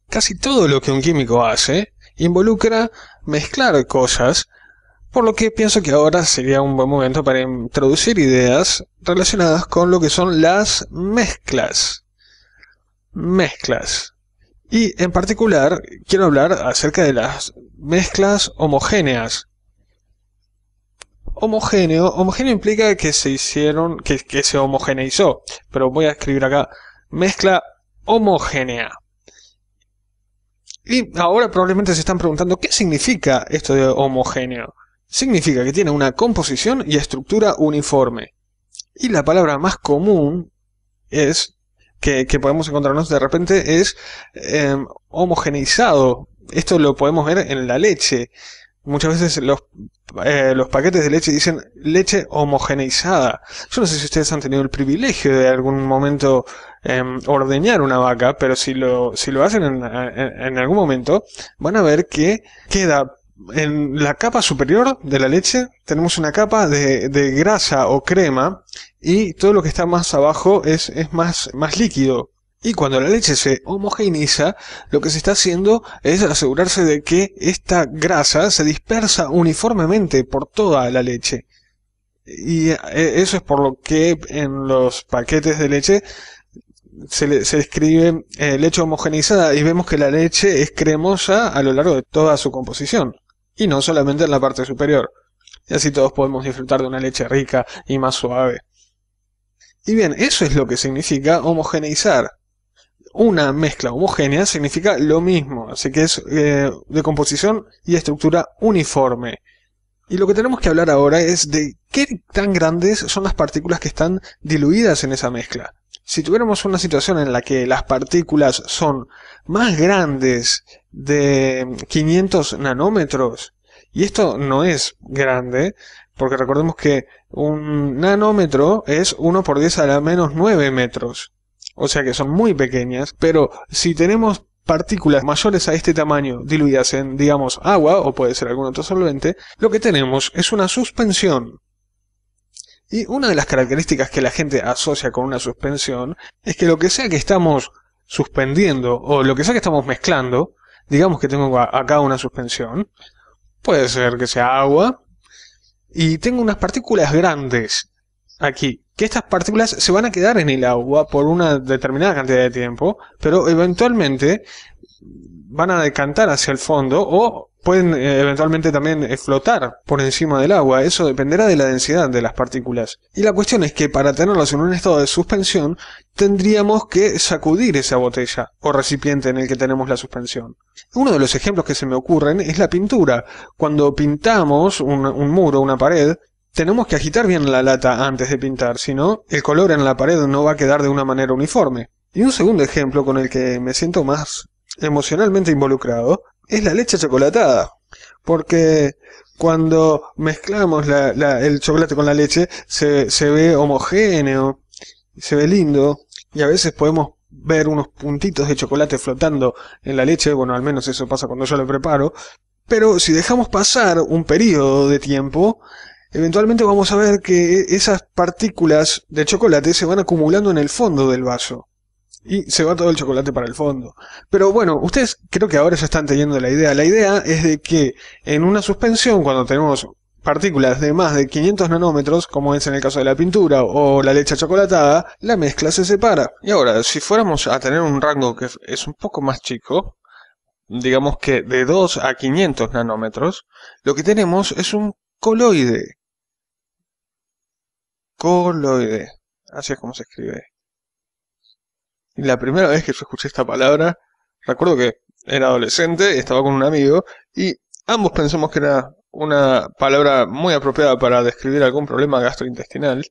Casi todo lo que un químico hace involucra mezclar cosas, por lo que pienso que ahora sería un buen momento para introducir ideas relacionadas con lo que son las mezclas. Mezclas. Y en particular quiero hablar acerca de las mezclas homogéneas. Homogéneo implica que se hicieron, que se homogeneizó, pero voy a escribir acá mezcla homogénea. Y ahora probablemente se están preguntando qué significa esto de homogéneo. Significa que tiene una composición y estructura uniforme. Y la palabra más común es que podemos encontrarnos de repente es homogeneizado. Esto lo podemos ver en la leche. Muchas veces los paquetes de leche dicen leche homogeneizada. Yo no sé si ustedes han tenido el privilegio de algún momento ordeñar una vaca, pero si lo hacen en algún momento, van a ver que queda en la capa superior de la leche, tenemos una capa de grasa o crema, y todo lo que está más abajo es más líquido. Y cuando la leche se homogeneiza, lo que se está haciendo es asegurarse de que esta grasa se dispersa uniformemente por toda la leche. Y eso es por lo que en los paquetes de leche se escribe leche homogeneizada, y vemos que la leche es cremosa a lo largo de toda su composición, y no solamente en la parte superior. Y así todos podemos disfrutar de una leche rica y más suave. Y bien, eso es lo que significa homogeneizar. Una mezcla homogénea significa lo mismo, así que es de composición y estructura uniforme. Y lo que tenemos que hablar ahora es de qué tan grandes son las partículas que están diluidas en esa mezcla. Si tuviéramos una situación en la que las partículas son más grandes de 500 nanómetros, y esto no es grande, porque recordemos que un nanómetro es 1 por 10 a la menos 9 metros. O sea que son muy pequeñas, pero si tenemos partículas mayores a este tamaño diluidas en, digamos, agua, o puede ser algún otro solvente, lo que tenemos es una suspensión. Y una de las características que la gente asocia con una suspensión es que lo que sea que estamos suspendiendo, o lo que sea que estamos mezclando, digamos que tengo acá una suspensión, puede ser que sea agua, y tengo unas partículas grandes aquí, que estas partículas se van a quedar en el agua por una determinada cantidad de tiempo, pero eventualmente van a decantar hacia el fondo, o pueden eventualmente también flotar por encima del agua. Eso dependerá de la densidad de las partículas. Y la cuestión es que para tenerlas en un estado de suspensión, tendríamos que sacudir esa botella o recipiente en el que tenemos la suspensión. Uno de los ejemplos que se me ocurren es la pintura. Cuando pintamos un muro, una pared, tenemos que agitar bien la lata antes de pintar, si no, el color en la pared no va a quedar de una manera uniforme. Y un segundo ejemplo con el que me siento más emocionalmente involucrado es la leche chocolatada, porque cuando mezclamos el chocolate con la leche se ve homogéneo, se ve lindo, y a veces podemos ver unos puntitos de chocolate flotando en la leche. Bueno, al menos eso pasa cuando yo lo preparo, pero si dejamos pasar un periodo de tiempo, eventualmente vamos a ver que esas partículas de chocolate se van acumulando en el fondo del vaso. Y se va todo el chocolate para el fondo. Pero bueno, ustedes creo que ahora ya están teniendo la idea. La idea es de que en una suspensión, cuando tenemos partículas de más de 500 nanómetros, como es en el caso de la pintura o la leche chocolatada, la mezcla se separa. Y ahora, si fuéramos a tener un rango que es un poco más chico, digamos que de 2 a 500 nanómetros, lo que tenemos es un coloide. Coloide. Así es como se escribe. Y la primera vez que yo escuché esta palabra, recuerdo que era adolescente, estaba con un amigo, y ambos pensamos que era una palabra muy apropiada para describir algún problema gastrointestinal,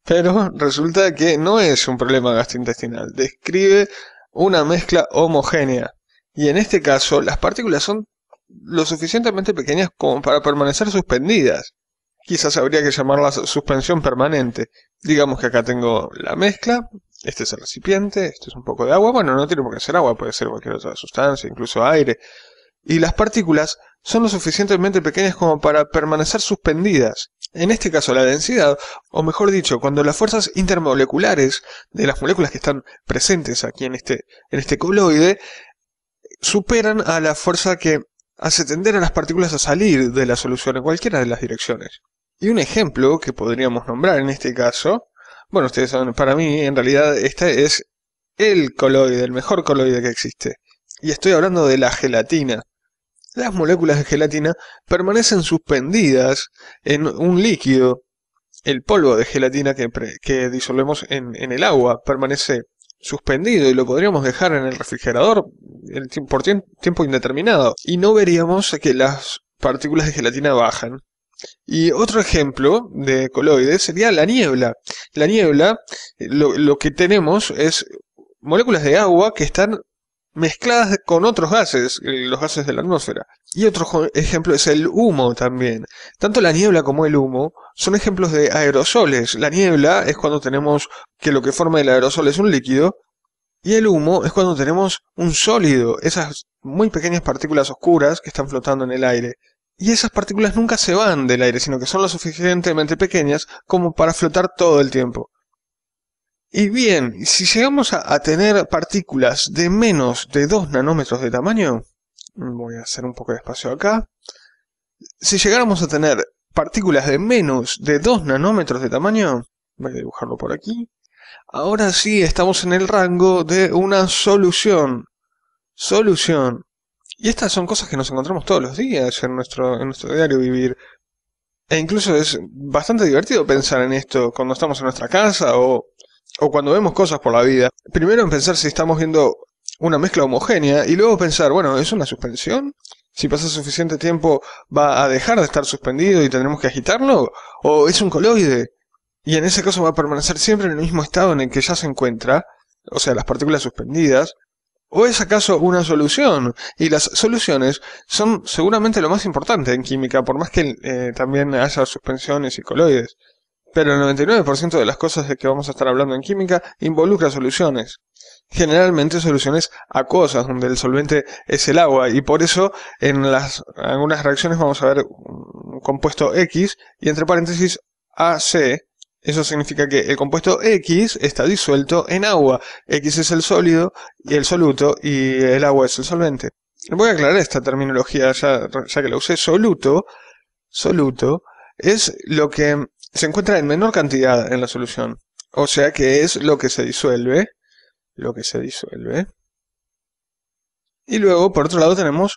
pero resulta que no es un problema gastrointestinal, describe una mezcla homogénea, y en este caso las partículas son lo suficientemente pequeñas como para permanecer suspendidas. Quizás habría que llamarla suspensión permanente. Digamos que acá tengo la mezcla, este es el recipiente, esto es un poco de agua. Bueno, no tiene por qué ser agua, puede ser cualquier otra sustancia, incluso aire. Y las partículas son lo suficientemente pequeñas como para permanecer suspendidas. En este caso la densidad, o mejor dicho, cuando las fuerzas intermoleculares de las moléculas que están presentes aquí en este coloide superan a la fuerza que hace tender a las partículas a salir de la solución en cualquiera de las direcciones. Y un ejemplo que podríamos nombrar en este caso, bueno, ustedes saben, para mí en realidad este es el coloide, el mejor coloide que existe. Y estoy hablando de la gelatina. Las moléculas de gelatina permanecen suspendidas en un líquido. El polvo de gelatina que disolvemos en el agua permanece suspendido y lo podríamos dejar en el refrigerador por tiempo indeterminado. Y no veríamos que las partículas de gelatina bajan. Y otro ejemplo de coloides sería la niebla. La niebla, lo que tenemos es moléculas de agua que están mezcladas con otros gases, los gases de la atmósfera. Y otro ejemplo es el humo también. Tanto la niebla como el humo son ejemplos de aerosoles. La niebla es cuando tenemos que lo que forma el aerosol es un líquido, y el humo es cuando tenemos un sólido, esas muy pequeñas partículas oscuras que están flotando en el aire. Y esas partículas nunca se van del aire, sino que son lo suficientemente pequeñas como para flotar todo el tiempo. Y bien, si llegamos a tener partículas de menos de 2 nanómetros de tamaño, voy a hacer un poco de espacio acá, si llegáramos a tener partículas de menos de 2 nanómetros de tamaño, voy a dibujarlo por aquí, ahora sí estamos en el rango de una solución. Y estas son cosas que nos encontramos todos los días en nuestro diario vivir. E incluso es bastante divertido pensar en esto cuando estamos en nuestra casa o cuando vemos cosas por la vida. Primero en pensar si estamos viendo una mezcla homogénea y luego pensar, bueno, ¿es una suspensión? Si pasa suficiente tiempo va a dejar de estar suspendido y tendremos que agitarlo, ¿o es un coloide? Y en ese caso va a permanecer siempre en el mismo estado en el que ya se encuentra, o sea, las partículas suspendidas. ¿O es acaso una solución? Y las soluciones son seguramente lo más importante en química, por más que también haya suspensiones y coloides. Pero el 99% de las cosas de que vamos a estar hablando en química involucra soluciones. Generalmente soluciones acuosas, donde el solvente es el agua, y por eso en algunas reacciones vamos a ver un compuesto X y entre paréntesis AC. Eso significa que el compuesto X está disuelto en agua. X es el sólido y el soluto y el agua es el solvente. Voy a aclarar esta terminología ya que la usé. Soluto es lo que se encuentra en menor cantidad en la solución. O sea que es lo que se disuelve. Y luego, por otro lado, tenemos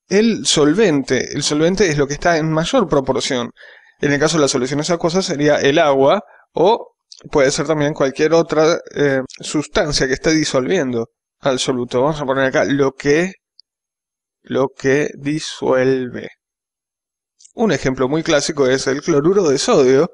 el solvente. El solvente es lo que está en mayor proporción. En el caso de las soluciones acuosas sería el agua o puede ser también cualquier otra sustancia que esté disolviendo al soluto. Vamos a poner acá lo que disuelve. Un ejemplo muy clásico es el cloruro de sodio.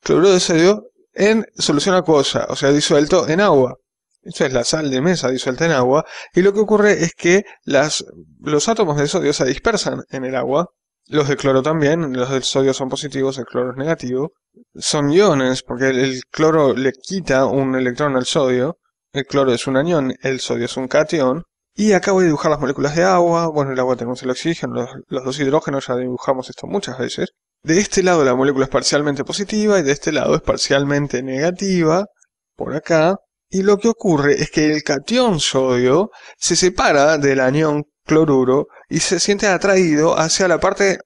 Cloruro de sodio en solución acuosa, o sea, disuelto en agua. Esto es la sal de mesa disuelta en agua. Y lo que ocurre es que los átomos de sodio se dispersan en el agua. Los de cloro también, los del sodio son positivos, el cloro es negativo. Son iones, porque el cloro le quita un electrón al sodio. El cloro es un anión, el sodio es un catión. Y acá voy a dibujar las moléculas de agua. Bueno, en el agua tenemos el oxígeno, los dos hidrógenos, ya dibujamos esto muchas veces. De este lado la molécula es parcialmente positiva y de este lado es parcialmente negativa, por acá. Y lo que ocurre es que el catión sodio se separa del anión cloruro y se siente atraído hacia la parte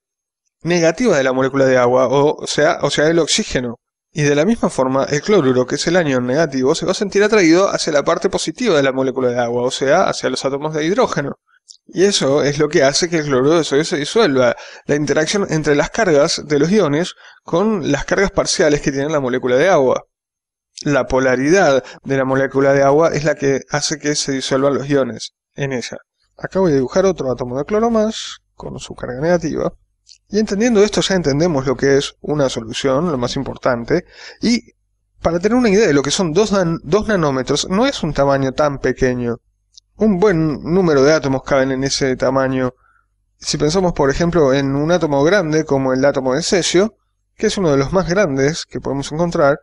negativa de la molécula de agua, o sea el oxígeno. Y de la misma forma, el cloruro, que es el anión negativo, se va a sentir atraído hacia la parte positiva de la molécula de agua, o sea, hacia los átomos de hidrógeno. Y eso es lo que hace que el cloruro de sodio se disuelva, la interacción entre las cargas de los iones con las cargas parciales que tiene la molécula de agua. La polaridad de la molécula de agua es la que hace que se disuelvan los iones en ella. Acá voy a dibujar otro átomo de cloro más, con su carga negativa. Y entendiendo esto ya entendemos lo que es una solución, lo más importante. Y para tener una idea de lo que son 2 nanómetros, no es un tamaño tan pequeño. Un buen número de átomos caben en ese tamaño. Si pensamos, por ejemplo, en un átomo grande como el átomo de cesio, que es uno de los más grandes que podemos encontrar,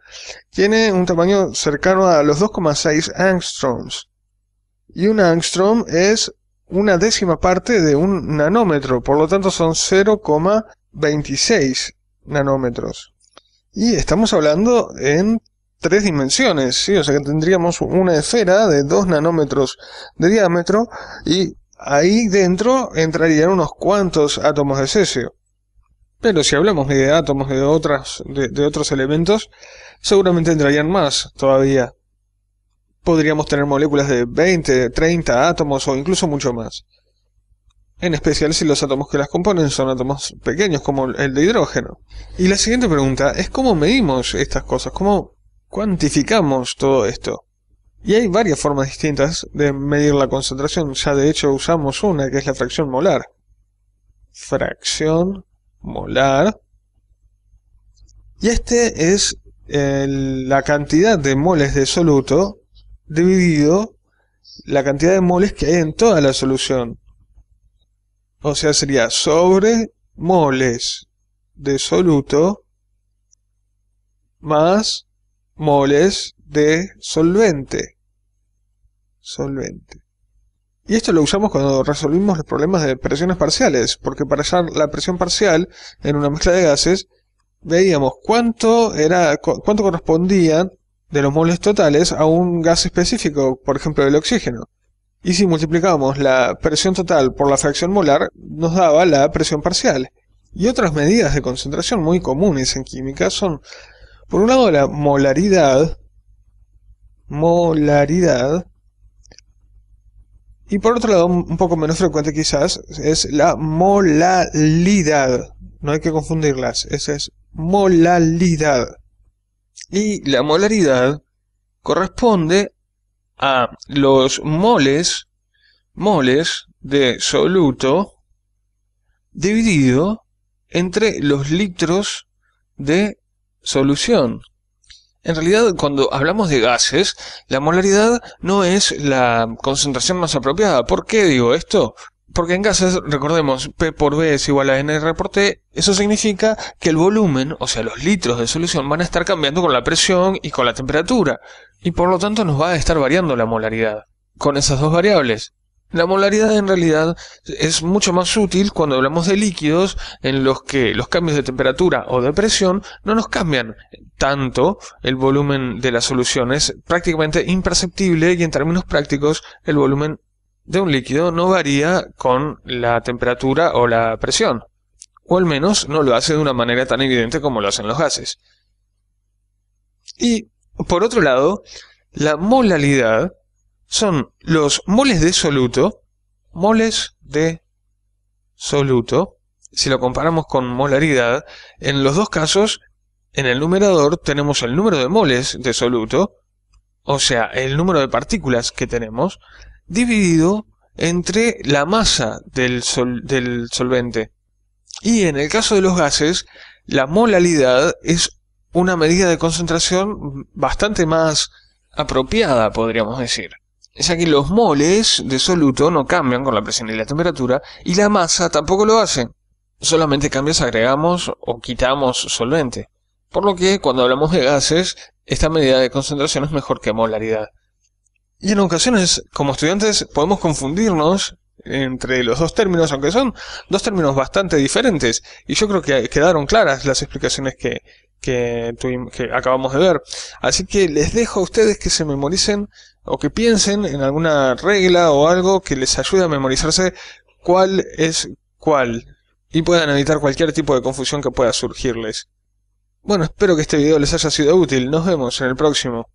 tiene un tamaño cercano a los 2,6 angstroms. Y un angstrom es una décima parte de un nanómetro, por lo tanto son 0,26 nanómetros. Y estamos hablando en 3 dimensiones, ¿sí? O sea que tendríamos una esfera de 2 nanómetros de diámetro y ahí dentro entrarían unos cuantos átomos de cesio. Pero si hablamos de átomos de otros elementos, seguramente entrarían más todavía. Podríamos tener moléculas de 20, 30 átomos o incluso mucho más. En especial si los átomos que las componen son átomos pequeños como el de hidrógeno. Y la siguiente pregunta es cómo medimos estas cosas, cómo cuantificamos todo esto. Y hay varias formas distintas de medir la concentración. Ya de hecho usamos una que es la fracción molar. Fracción molar. Y este es la cantidad de moles de soluto dividido la cantidad de moles que hay en toda la solución. O sea, sería sobre moles de soluto más moles de solvente. Y esto lo usamos cuando resolvimos los problemas de presiones parciales, porque para hallar la presión parcial en una mezcla de gases, veíamos cuánto correspondían de los moles totales a un gas específico, por ejemplo el oxígeno. Y si multiplicábamos la presión total por la fracción molar, nos daba la presión parcial. Y otras medidas de concentración muy comunes en química son, por un lado, la molaridad, y por otro lado, un poco menos frecuente quizás, es la molalidad. No hay que confundirlas, esa es molalidad. Y la molaridad corresponde a los moles de soluto dividido entre los litros de solución. En realidad, cuando hablamos de gases, la molaridad no es la concentración más apropiada. ¿Por qué digo esto? Porque en gases, recordemos, P por B es igual a NR por T. Eso significa que el volumen, o sea, los litros de solución, van a estar cambiando con la presión y con la temperatura. Y por lo tanto nos va a estar variando la molaridad con esas dos variables. La molaridad en realidad es mucho más útil cuando hablamos de líquidos en los que los cambios de temperatura o de presión no nos cambian tanto el volumen de la solución. Es prácticamente imperceptible y en términos prácticos el volumen de un líquido no varía con la temperatura o la presión. O al menos no lo hace de una manera tan evidente como lo hacen los gases. Y por otro lado, la molaridad son los moles de soluto, si lo comparamos con molaridad, en los dos casos, en el numerador tenemos el número de moles de soluto, o sea, el número de partículas que tenemos, dividido entre la masa del solvente. Y en el caso de los gases, la molaridad es una medida de concentración bastante más apropiada, podríamos decir. Ya que los moles de soluto no cambian con la presión y la temperatura, y la masa tampoco lo hace. Solamente cambia si agregamos o quitamos solvente. Por lo que, cuando hablamos de gases, esta medida de concentración es mejor que molaridad. Y en ocasiones, como estudiantes, podemos confundirnos entre los dos términos, aunque son dos términos bastante diferentes. Y yo creo que quedaron claras las explicaciones que acabamos de ver. Así que les dejo a ustedes que se memoricen o que piensen en alguna regla o algo que les ayude a memorizarse cuál es cuál y puedan evitar cualquier tipo de confusión que pueda surgirles. Bueno, espero que este video les haya sido útil. Nos vemos en el próximo.